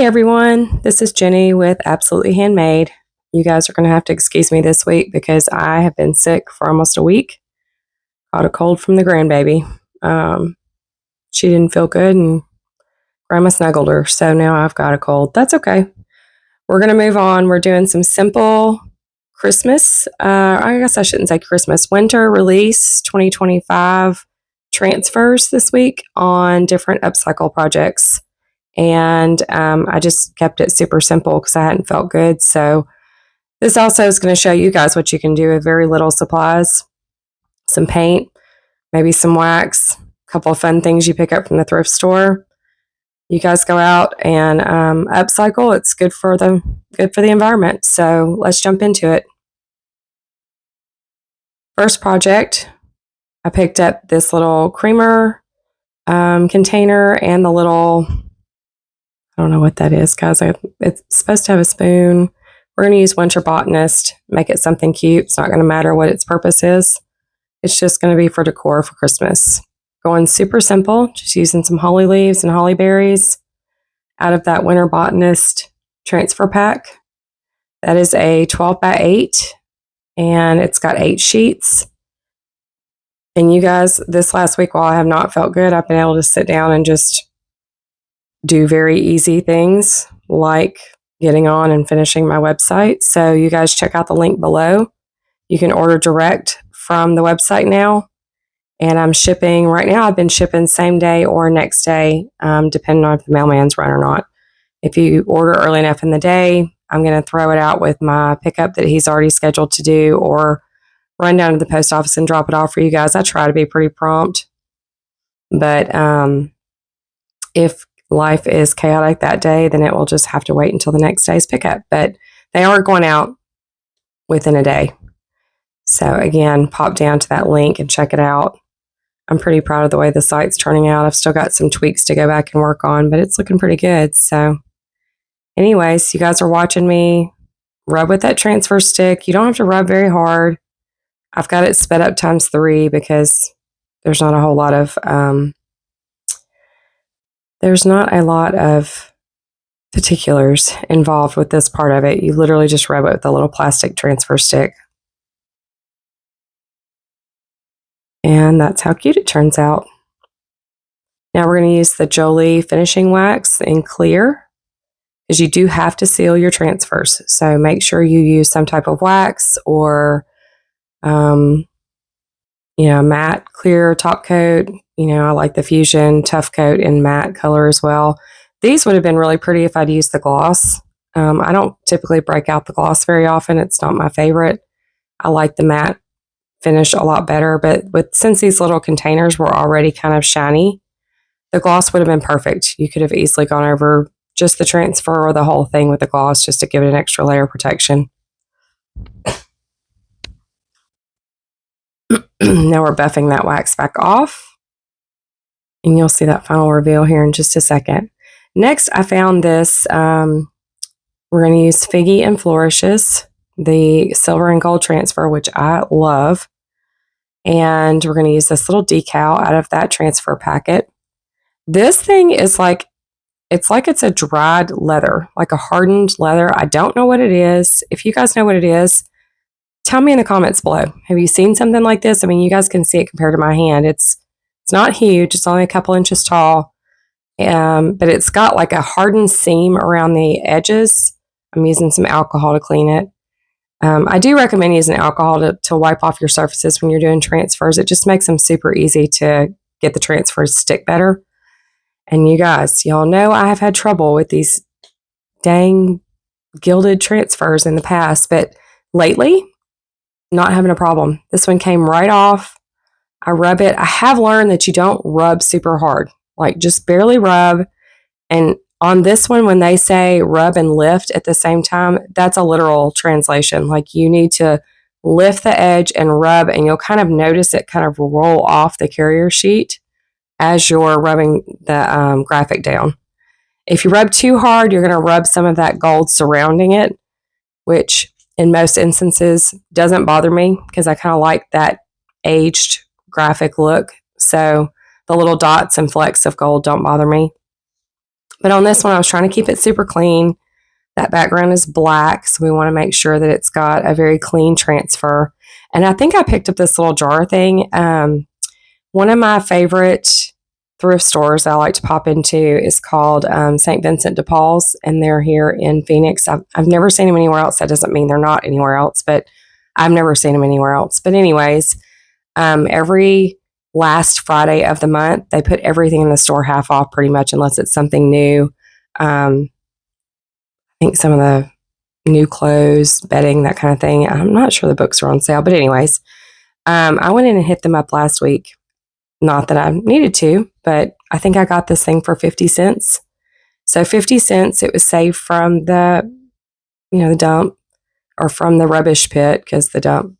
everyone, this is Jennie with Absolutely Handmade. You guys are going to have to excuse me this week because I have been sick for almost a week. Caught a cold from the grandbaby. She didn't feel good and Grandma snuggled her, so now I've got a cold. That's okay. We're going to move on. We're doing some simple Christmas, I guess I shouldn't say Christmas, winter release 2025 transfers this week on different Upcycle projects. And I just kept it super simple because I hadn't felt good. So this also is going to show you guys what you can do with very little supplies. Some paint, maybe some wax, a couple of fun things you pick up from the thrift store. You guys go out and upcycle. It's good for the environment. So let's jump into it. First project, I picked up this little creamer container and the little, I don't know what that is, guys. It's supposed to have a spoon. We're going to use Winter Botanist, make it something cute. It's not going to matter what its purpose is. It's just going to be for decor for Christmas. Going super simple, just using some holly leaves and holly berries out of that Winter Botanist transfer pack. That is a 12 by 8, and it's got 8 sheets. And you guys, this last week, while I have not felt good, I've been able to sit down and just do very easy things like getting on and finishing my website. So you guys check out the link below. You can order direct from the website now. And I'm shipping right now. I've been shipping same day or next day, depending on if the mailman's run or not. If you order early enough in the day, I'm going to throw it out with my pickup that he's already scheduled to do, or run down to the post office and drop it off for you guys. I try to be pretty prompt. But if life is chaotic that day, then it will just have to wait until the next day's pickup. But they are going out within a day. So again, pop down to that link and check it out. I'm pretty proud of the way the site's turning out. I've still got some tweaks to go back and work on, but it's looking pretty good. So anyways, you guys are watching me rub with that transfer stick. You don't have to rub very hard. I've got it sped up times 3 because there's not a lot of particulars involved with this part of it. You literally just rub it with a little plastic transfer stick. And that's how cute it turns out. Now we're going to use the Jovi finishing wax in clear, because you do have to seal your transfers. So make sure you use some type of wax or, matte clear top coat. I like the Fusion Tough Coat in matte color as well. These would have been really pretty if I'd used the gloss. I don't typically break out the gloss very often. It's not my favorite. I like the matte finish a lot better, but since these little containers were already kind of shiny, the gloss would have been perfect. You could have easily gone over just the transfer or the whole thing with the gloss just to give it an extra layer of protection. Now we're buffing that wax back off, and you'll see that final reveal here in just a second. Next, I found this, we're going to use Figgy and Flourishes, the silver and gold transfer, which I love. And we're going to use this little decal out of that transfer packet. This thing is it's a dried leather, like a hardened leather. I don't know what it is. If you guys know what it is, tell me in the comments below. Have you seen something like this? I mean, you guys can see it compared to my hand. It's not huge. It's only a couple inches tall. But it's got like a hardened seam around the edges. I'm using some alcohol to clean it. I do recommend using alcohol to wipe off your surfaces when you're doing transfers. It just makes them super easy to get the transfers to stick better. And you guys, y'all know I have had trouble with these dang gilded transfers in the past, but lately, not having a problem. This one came right off. I rub it. I have learned that you don't rub super hard, like just barely rub. And on this one, when they say rub and lift at the same time, that's a literal translation. Like you need to lift the edge and rub, and you'll kind of notice it kind of roll off the carrier sheet as you're rubbing the graphic down. If you rub too hard, you're going to rub some of that gold surrounding it, which in most instances doesn't bother me because I kind of like that aged graphic look. So the little dots and flecks of gold don't bother me. But on this one, I was trying to keep it super clean. That background is black, so we want to make sure that it's got a very clean transfer. And I think I picked up this little jar thing. One of my favorite thrift stores I like to pop into is called St. Vincent de Paul's, and they're here in Phoenix. I've never seen them anywhere else. That doesn't mean they're not anywhere else, but I've never seen them anywhere else. But anyways, every last Friday of the month, they put everything in the store half off pretty much, unless it's something new. I think some of the new clothes, bedding, that kind of thing. I'm not sure the books are on sale, but anyways, I went in and hit them up last week. Not that I needed to, but I think I got this thing for 50 cents. So 50 cents, it was saved from the dump, or from the rubbish pit, because the dump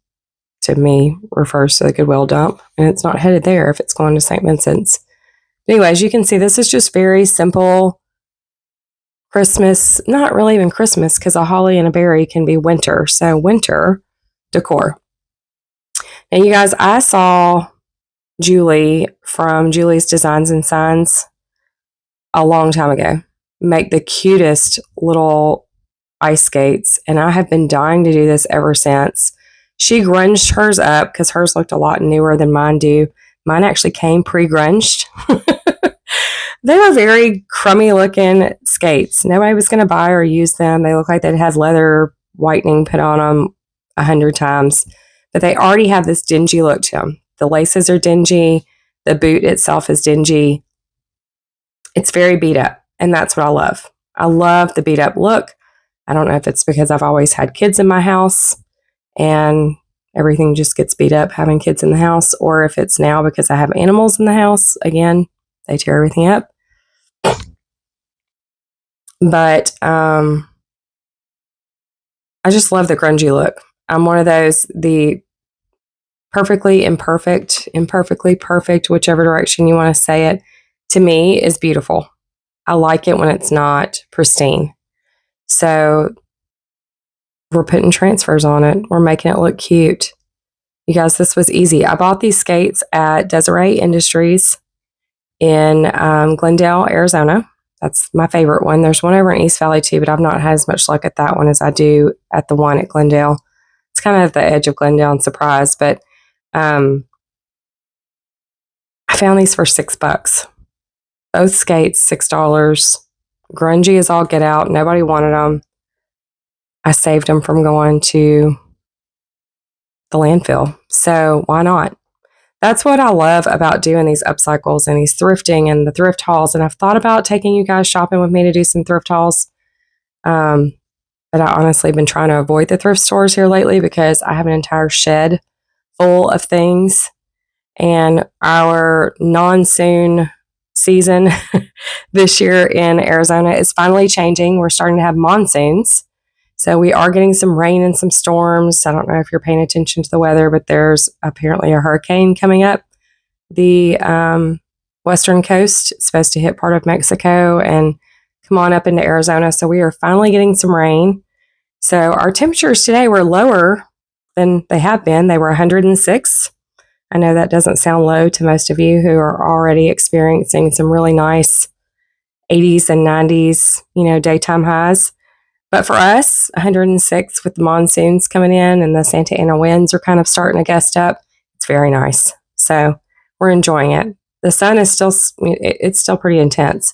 to me refers to the Goodwill dump, and it's not headed there if it's going to St. Vincent's. Anyways, you can see this is just very simple Christmas, not really even Christmas, because a holly and a berry can be winter. So winter decor. And you guys, I saw Julie from Julie's Designs and Signs a long time ago make the cutest little ice skates, and I have been dying to do this ever since. She grunged hers up because hers looked a lot newer than mine do. Mine actually came pre-grunged. They were very crummy looking skates. Nobody was going to buy or use them. They look like they'd had leather whitening put on them 100 times, but they already have this dingy look to them. The laces are dingy. The boot itself is dingy. It's very beat up, and that's what I love. I love the beat up look. I don't know if it's because I've always had kids in my house and everything just gets beat up having kids in the house, or if it's now because I have animals in the house. Again, they tear everything up. But I just love the grungy look. I'm one of those, the perfectly imperfect, imperfectly perfect, whichever direction you want to say it, to me is beautiful. I like it when it's not pristine. So we're putting transfers on it. We're making it look cute. You guys, this was easy. I bought these skates at Desiree Industries in Glendale, Arizona. That's my favorite one. There's one over in East Valley too, but I've not had as much luck at that one as I do at the one at Glendale. It's kind of at the edge of Glendale and Surprise, but I found these for $6. Both skates, $6. Grungy as all get out. Nobody wanted them. I saved them from going to the landfill. So why not? That's what I love about doing these upcycles and these thrifting and the thrift hauls. And I've thought about taking you guys shopping with me to do some thrift hauls. But I honestly have been trying to avoid the thrift stores here lately because I have an entire shed full of things. And our monsoon season this year in Arizona is finally changing. We're starting to have monsoons. So we are getting some rain and some storms. I don't know if you're paying attention to the weather, but there's apparently a hurricane coming up. The western coast is supposed to hit part of Mexico and come on up into Arizona. So we are finally getting some rain. So our temperatures today were lower than they have been. They were 106. I know that doesn't sound low to most of you who are already experiencing some really nice 80s and 90s, daytime highs. But for us, 106 with the monsoons coming in and the Santa Ana winds are kind of starting to gust up. It's very nice. So we're enjoying it. The sun is it's still pretty intense,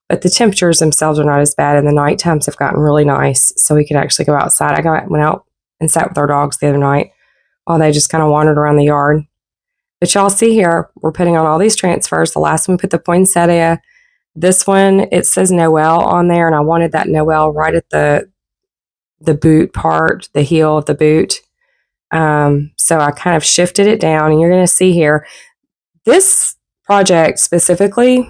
but the temperatures themselves are not as bad, and the night times have gotten really nice. So we could actually go outside. I went out and sat with our dogs the other night while they just kind of wandered around the yard. But y'all see here, we're putting on all these transfers. The last one we put the poinsettia. This one, it says Noel on there, and I wanted that Noel right at the boot part, the heel of the boot. So I kind of shifted it down, and you're going to see here, this project specifically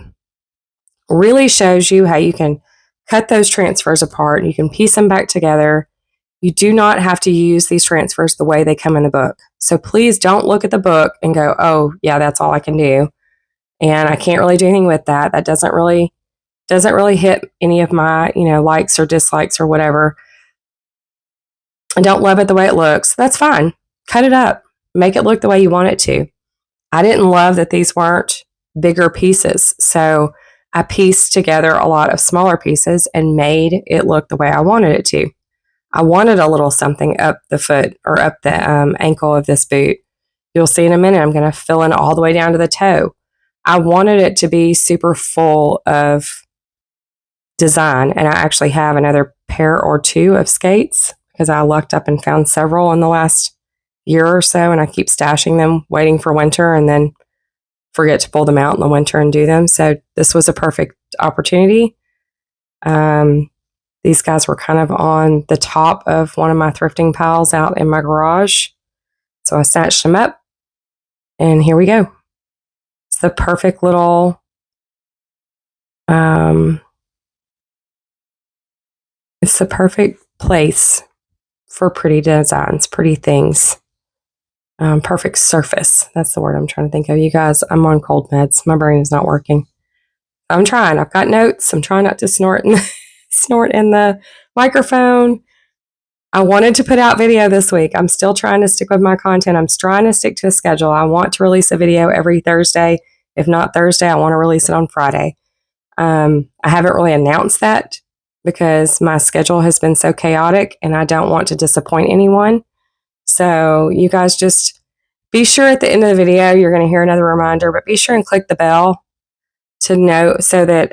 really shows you how you can cut those transfers apart. You can piece them back together. You do not have to use these transfers the way they come in the book. So please don't look at the book and go, oh, yeah, that's all I can do. And I can't really do anything with that. That doesn't really hit any of my, likes or dislikes or whatever. I don't love it the way it looks. That's fine. Cut it up. Make it look the way you want it to. I didn't love that these weren't bigger pieces. So I pieced together a lot of smaller pieces and made it look the way I wanted it to. I wanted a little something up the foot or up the ankle of this boot. You'll see in a minute, I'm going to fill in all the way down to the toe. I wanted it to be super full of design, and I actually have another pair or two of skates because I lucked up and found several in the last year or so, and I keep stashing them, waiting for winter, and then forget to pull them out in the winter and do them. So this was a perfect opportunity. These guys were kind of on the top of one of my thrifting piles out in my garage. So I snatched them up, and here we go. It's the perfect little, it's the perfect place for pretty designs, pretty things. Perfect surface. That's the word I'm trying to think of. You guys, I'm on cold meds. My brain is not working. I'm trying. I've got notes. I'm trying not to snort in the microphone. I wanted to put out video this week. I'm still trying to stick with my content. I'm trying to stick to a schedule. I want to release a video every Thursday. If not Thursday, I want to release it on Friday. I haven't really announced that because my schedule has been so chaotic and I don't want to disappoint anyone. So you guys just be sure at the end of the video, you're going to hear another reminder, but be sure and click the bell to know so that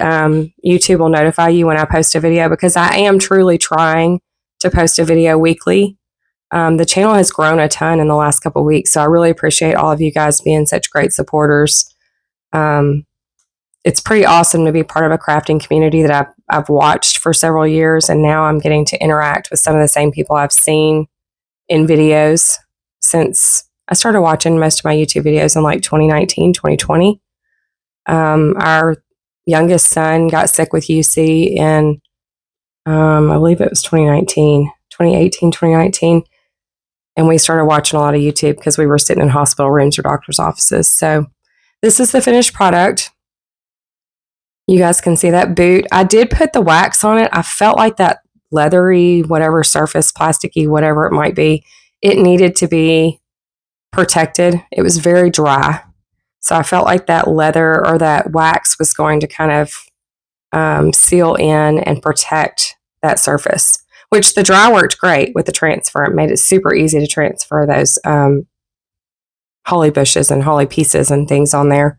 YouTube will notify you when I post a video, because I am truly trying to post a video weekly. The channel has grown a ton in the last couple of weeks, so I really appreciate all of you guys being such great supporters. It's pretty awesome to be part of a crafting community that I've watched for several years, and now I'm getting to interact with some of the same people I've seen in videos since I started watching most of my YouTube videos in like 2019, 2020. Our youngest son got sick with UC in, I believe it was 2018, and we started watching a lot of YouTube because we were sitting in hospital rooms or doctor's offices. So this is the finished product. You guys can see that boot. I did put the wax on it. I felt like that leathery, whatever surface, plasticky, whatever it might be, it needed to be protected. It was very dry. So I felt like that leather or that wax was going to kind of seal in and protect that surface, which the dry worked great with the transfer. It made it super easy to transfer those holly bushes and holly pieces and things on there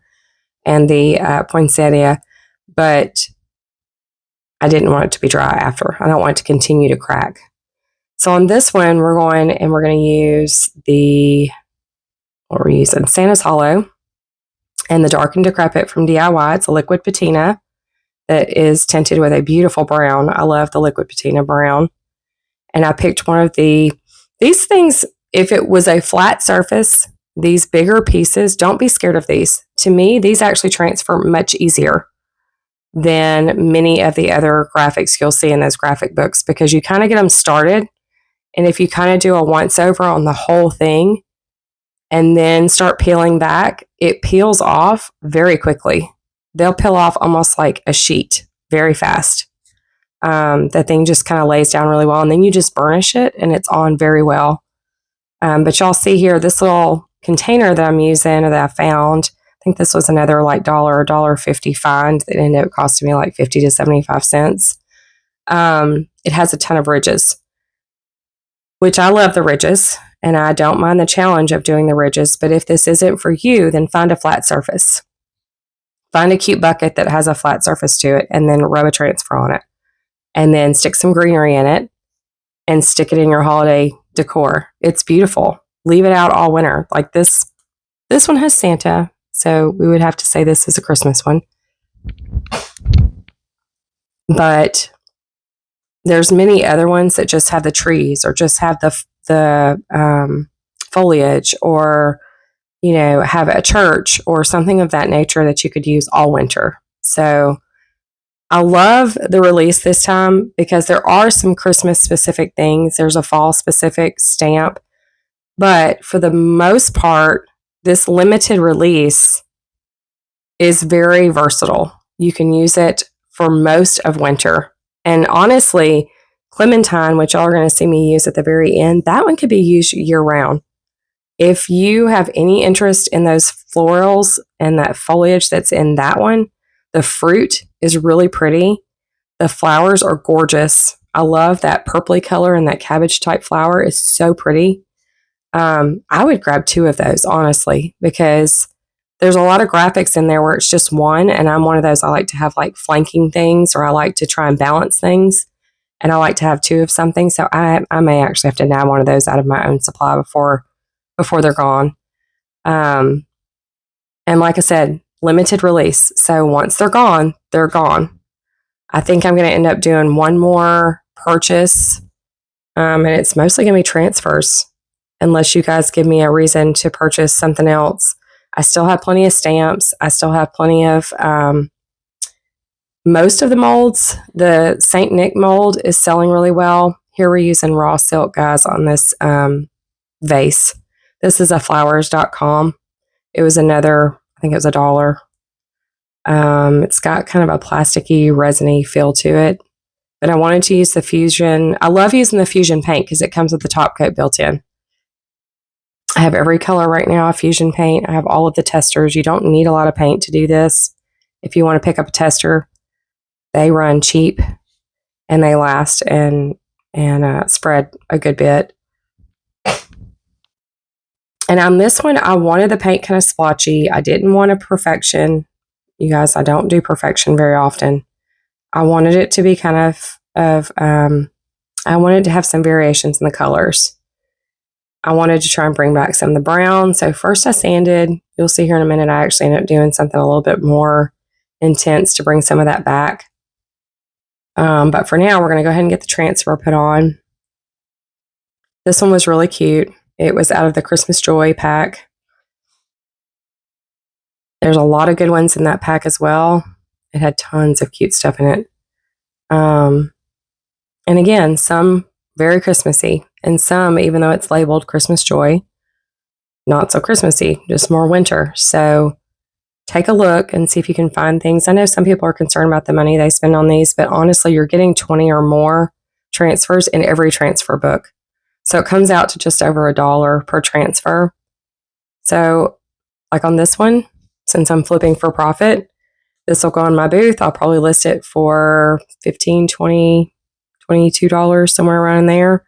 and the poinsettia, but I didn't want it to be dry after. I don't want it to continue to crack. So on this one, we're going to use what we're using, Santa's Hollow and the Dark and Decrepit from DIY. It's a liquid patina that is tinted with a beautiful brown. I love the liquid patina brown. And I picked one of these things. If it was a flat surface, these bigger pieces, don't be scared of these. To me, these actually transfer much easier than many of the other graphics you'll see in those graphic books, because you kind of get them started. And if you kind of do a once over on the whole thing and then start peeling back, it peels off very quickly. They'll peel off almost like a sheet very fast. The thing just kind of lays down really well, and then you just burnish it and it's on very well. But y'all see here, this little container that I'm using or that I found, I think this was another like $1.50 find that ended up costing me like 50 to 75 cents. It has a ton of ridges, which I love the ridges, and I don't mind the challenge of doing the ridges. But if this isn't for you, then find a flat surface. Find a cute bucket that has a flat surface to it, and then rub a transfer on it. And then stick some greenery in it and stick it in your holiday decor. It's beautiful. Leave it out all winter. Like this one has Santa, so we would have to say this is a Christmas one. But there's many other ones that just have the trees or just have the foliage, or have a church or something of that nature that you could use all winter. So I love the release this time because there are some Christmas specific things. There's a fall specific stamp, but for the most part, this limited release is very versatile. You can use it for most of winter. And honestly, Clementine, which y'all are going to see me use at the very end, that one could be used year round. If you have any interest in those florals and that foliage that's in that one, The fruit is really pretty. The flowers are gorgeous. I love that purpley color, and that cabbage type flower is so pretty. I would grab 2 of those, honestly, because there's a lot of graphics in there where it's just one, and I'm one of those, I like to have like flanking things, or I like to try and balance things, and I like to have 2 of something. So I may actually have to nab one of those out of my own supply before they're gone. And like I said, limited release. So once they're gone, they're gone. I think I'm going to end up doing one more purchase, and it's mostly going to be transfers, unless you guys give me a reason to purchase something else. I still have plenty of stamps. I still have plenty of most of the molds. The St. Nick mold is selling really well. Here we're using raw silk, guys, on this vase. This is a flowers.com. It was another, I think it was $1. It's got kind of a plasticky, resiny feel to it. But I wanted to use the Fusion. I love using the Fusion paint because it comes with the top coat built in. I have every color right now of Fusion paint. I have all of the testers. You don't need a lot of paint to do this. If you want to pick up a tester, they run cheap and they last and spread a good bit. And on this one, I wanted the paint kind of splotchy. I didn't want a perfection. You guys, I don't do perfection very often. I wanted it to be kind of I wanted to have some variations in the colors. I wanted to try and bring back some of the brown. So first I sanded. You'll see here in a minute, I actually ended up doing something a little bit more intense to bring some of that back. But for now, we're going to go ahead and get the transfer put on. This one was really cute. It was out of the Christmas Joy pack. There's a lot of good ones in that pack as well. It had tons of cute stuff in it. And again, some very Christmassy, and some, even though it's labeled Christmas Joy, not so Christmassy, just more winter. So take a look and see if you can find things. I know some people are concerned about the money they spend on these, but honestly, you're getting 20 or more transfers in every transfer book. So it comes out to just over $1 per transfer. So like on this one, since I'm flipping for profit, this will go on my booth. I'll probably list it for $15, $20, $22, somewhere around there.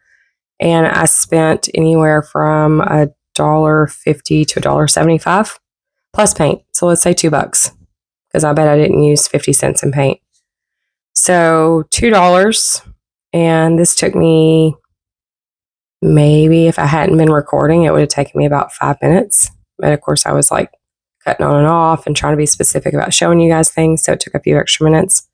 And I spent anywhere from $1.50 to $1.75 plus paint. So let's say $2, because I bet I didn't use 50 cents in paint. So $2. And this took me, maybe if I hadn't been recording, it would have taken me about 5 minutes. But of course, I was like cutting on and off and trying to be specific about showing you guys things. So it took a few extra minutes.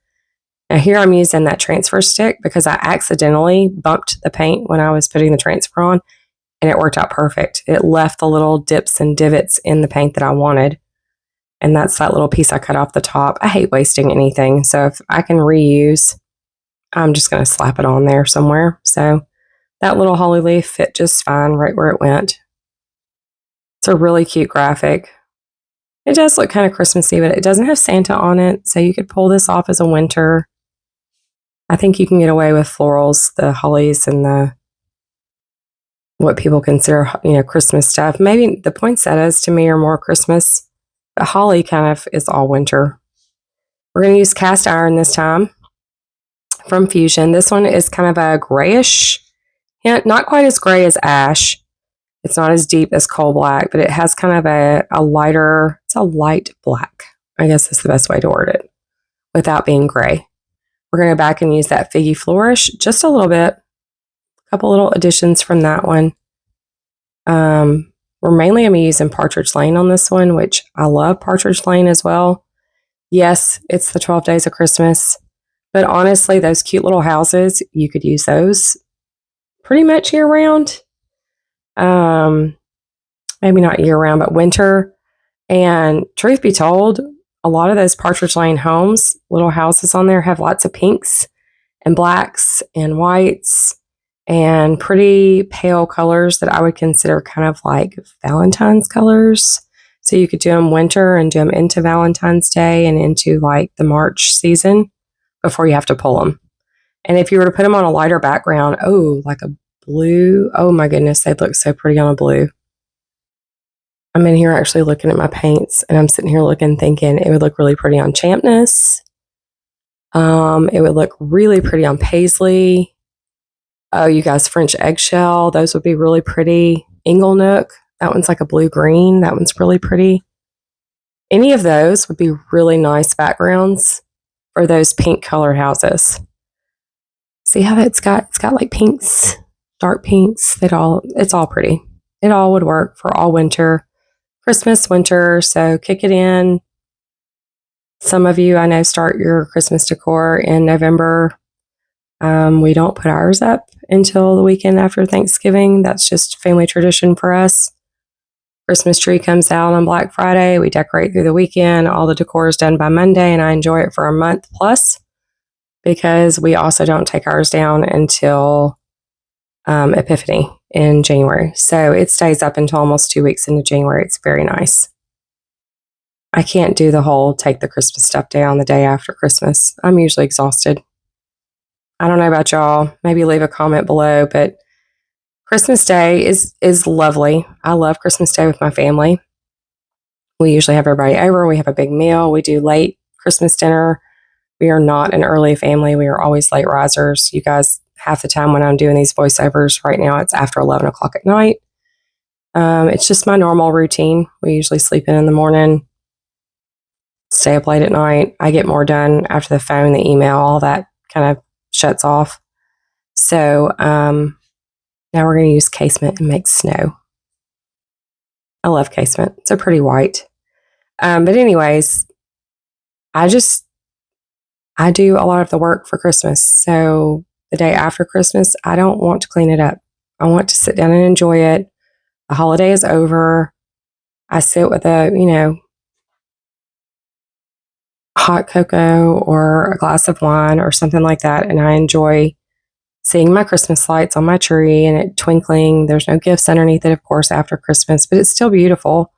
Now here I'm using that transfer stick because I accidentally bumped the paint when I was putting the transfer on, and it worked out perfect. It left the little dips and divots in the paint that I wanted. And that's that little piece I cut off the top. I hate wasting anything. So if I can reuse, I'm just going to slap it on there somewhere. So that little holly leaf fit just fine right where it went. It's a really cute graphic. It does look kind of Christmassy, but it doesn't have Santa on it. So you could pull this off as a winter. I think you can get away with florals, the hollies, and the what people consider, Christmas stuff. Maybe the poinsettias to me are more Christmas, but holly kind of is all winter. We're going to use cast iron this time from Fusion. This one is kind of a grayish hint, not quite as gray as ash. It's not as deep as coal black, but it has kind of a lighter, it's a light black. I guess that's the best way to word it without being gray. We're going to go back and use that Figgy Flourish just a little bit. A couple little additions from that one. We're mainly going to be using Partridge Lane on this one, which I love Partridge Lane as well. Yes, it's the 12 days of Christmas, but honestly, those cute little houses, you could use those pretty much year round. Maybe not year round, but winter. And truth be told, a lot of those Partridge Lane homes, little houses on there, have lots of pinks and blacks and whites and pretty pale colors that I would consider kind of like Valentine's colors. So you could do them winter and do them into Valentine's Day and into like the March season before you have to pull them. And if you were to put them on a lighter background, like a blue, oh my goodness, they'd look so pretty on a blue. I'm in here actually looking at my paints, and I'm sitting here thinking it would look really pretty on Champness. It would look really pretty on Paisley. Oh, you guys, French Eggshell, those would be really pretty. Inglenook, that one's like a blue-green. That one's really pretty. Any of those would be really nice backgrounds for those pink colored houses. See how it's got like pinks, dark pinks. It's all pretty. It all would work for all winter, Christmas, winter. So kick it in. Some of you I know start your Christmas decor in November. We don't put ours up until the weekend after Thanksgiving. That's just family tradition for us. Christmas tree comes out on Black Friday. We decorate through the weekend. All the decor is done by Monday, and I enjoy it for a month plus because we also don't take ours down until Epiphany in January. So it stays up until almost 2 weeks into January. It's very nice. I can't do the whole take the Christmas stuff down the day after Christmas. I'm usually exhausted. I don't know about y'all. Maybe leave a comment below, but Christmas Day is lovely. I love Christmas Day with my family. We usually have everybody over. We have a big meal. We do late Christmas dinner. We are not an early family. We are always late risers. You guys, half the time when I'm doing these voiceovers right now, it's after 11 o'clock at night. It's just my normal routine. We usually sleep in the morning, stay up late at night. I get more done after the phone, the email, all that kind of shuts off. So now we're going to use casement and make snow. I love casement. It's a pretty white. But anyways, I do a lot of the work for Christmas. So the day after Christmas, I don't want to clean it up. I want to sit down and enjoy it. The holiday is over. I sit with a, hot cocoa or a glass of wine or something like that, and I enjoy seeing my Christmas lights on my tree and it twinkling. There's no gifts underneath it, of course, after Christmas, but it's still beautiful.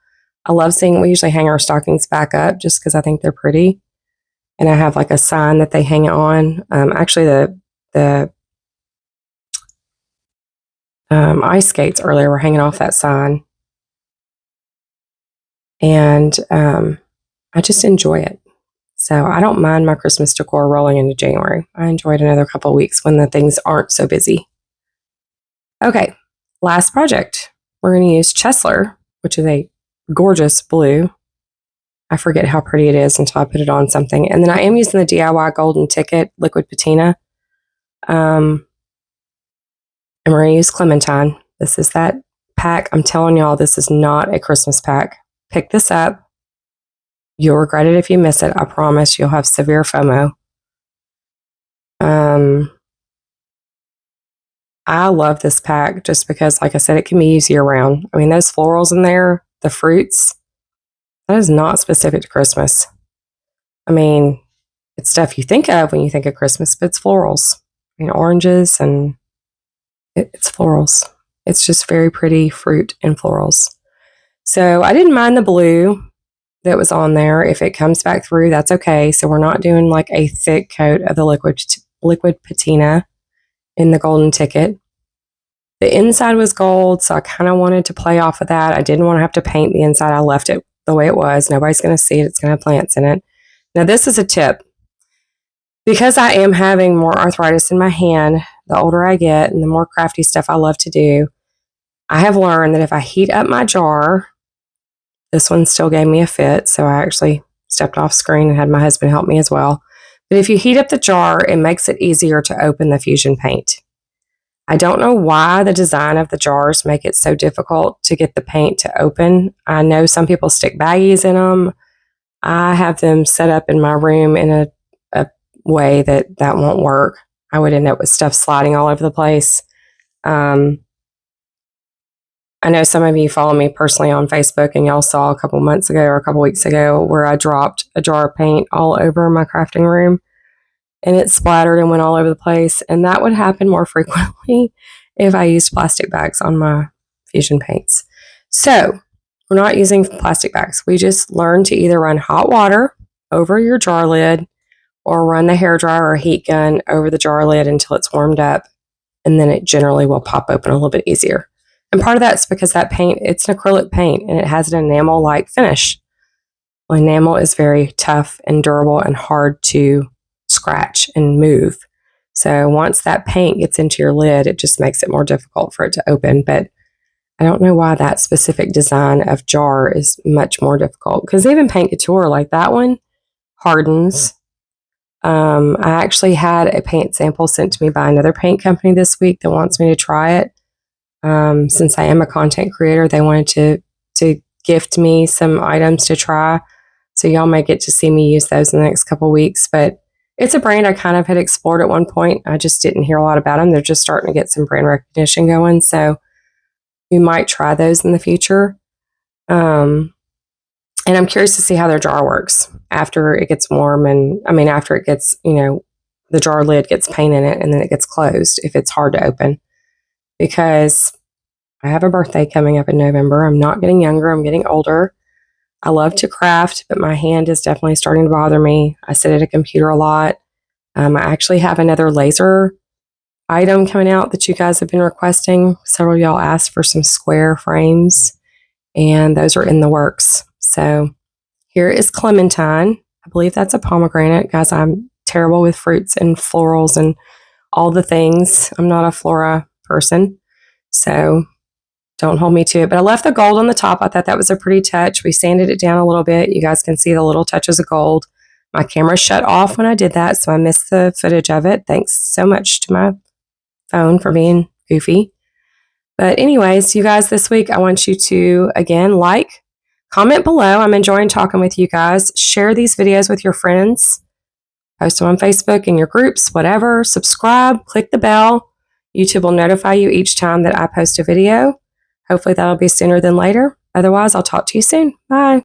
I love seeing, we usually hang our stockings back up just because I think they're pretty. And I have like a sign that they hang it on. Actually, the ice skates earlier were hanging off that sign. And I just enjoy it. So I don't mind my Christmas decor rolling into January. I enjoyed another couple of weeks when the things aren't so busy. Okay, last project. We're going to use Chesler, which is a gorgeous blue. I forget how pretty it is until I put it on something. And then I am using the DIY Golden Ticket liquid patina. And we're going to use Clementine. This is that pack. I'm telling y'all, this is not a Christmas pack. Pick this up. You'll regret it if you miss it. I promise you'll have severe FOMO. I love this pack just because, like I said, it can be used year round. I mean, those florals in there, the fruits, that is not specific to Christmas. I mean, it's stuff you think of when you think of Christmas, but it's florals. I mean, oranges and it's florals. It's just very pretty fruit and florals. So I didn't mind the blue that was on there. If it comes back through, that's okay. So we're not doing like a thick coat of the liquid patina in the Golden Ticket. The inside was gold, so I kind of wanted to play off of that. I didn't want to have to paint the inside. I left it the way it was. Nobody's going to see it. It's going to have plants in it. Now this is a tip. Because I am having more arthritis in my hand, the older I get and the more crafty stuff I love to do, I have learned that if I heat up my jar, this one still gave me a fit, so I actually stepped off screen and had my husband help me as well. But if you heat up the jar, it makes it easier to open the fusion paint. I don't know why the design of the jars make it so difficult to get the paint to open. I know some people stick baggies in them. I have them set up in my room in a way that won't work. I would end up with stuff sliding all over the place. I know some of you follow me personally on Facebook, and y'all saw a couple months ago or a couple weeks ago where I dropped a jar of paint all over my crafting room and it splattered and went all over the place. And that would happen more frequently if I used plastic bags on my fusion paints. So we're not using plastic bags. We just learn to either run hot water over your jar lid or run the hairdryer or heat gun over the jar lid until it's warmed up, and then it generally will pop open a little bit easier. And part of that's because that paint, it's an acrylic paint and it has an enamel-like finish. Well, enamel is very tough and durable and hard to scratch and move. So once that paint gets into your lid, it just makes it more difficult for it to open. But I don't know why that specific design of jar is much more difficult, because even paint couture like that one hardens. I actually had a paint sample sent to me by another paint company this week that wants me to try it. Since I am a content creator, they wanted to gift me some items to try. So y'all may get to see me use those in the next couple weeks. But it's a brand I kind of had explored at one point. I just didn't hear a lot about them. They're just starting to get some brand recognition going. So we might try those in the future. And I'm curious to see how their jar works after it gets warm. And I mean, after it gets, the jar lid gets paint in it and then it gets closed if it's hard to open. Because I have a birthday coming up in November. I'm not getting younger. I'm getting older. I love to craft, but my hand is definitely starting to bother me. I sit at a computer a lot. I actually have another laser item coming out that you guys have been requesting. Several of y'all asked for some square frames, and those are in the works. So here is clementine. I believe that's a pomegranate. Guys, I'm terrible with fruits and florals and all the things. I'm not a flora person, so don't hold me to it. But I left the gold on the top. I thought that was a pretty touch. We sanded it down a little bit. You guys can see the little touches of gold. My camera shut off when I did that, so I missed the footage of it. Thanks so much to my phone for being goofy. But anyways, you guys, this week I want you to, again, comment below. I'm enjoying talking with you guys. Share these videos with your friends. Post them on Facebook in your groups, whatever. Subscribe, click the bell. YouTube will notify you each time that I post a video. Hopefully that'll be sooner than later. Otherwise, I'll talk to you soon. Bye.